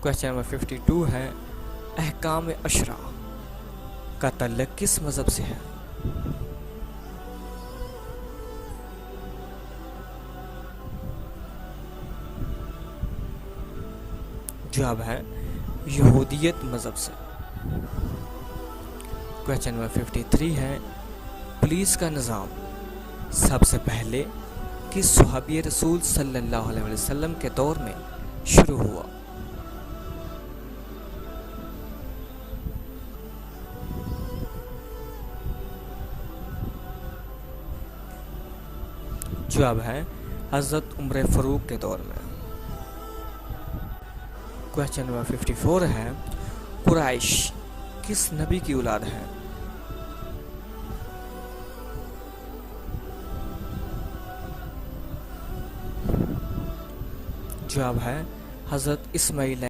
Question number 52 है, अहकाम अशरा का तल्लुक किस मज़हब से है? जवाब है यहूदियत मज़हब से। क्वेश्चन नंबर 53 है, पुलिस का निज़ाम सबसे पहले किस सहाबी रसूल सल्लल्लाहु अलैहि वसल्लम के दौर में शुरू हुआ? जवाब है हज़रत उमर फ़ारूक के दौर में। क्वेश्चन नंबर 54 है, कुरैश किस नबी की औलाद है? जवाब है हज़रत इस्माइल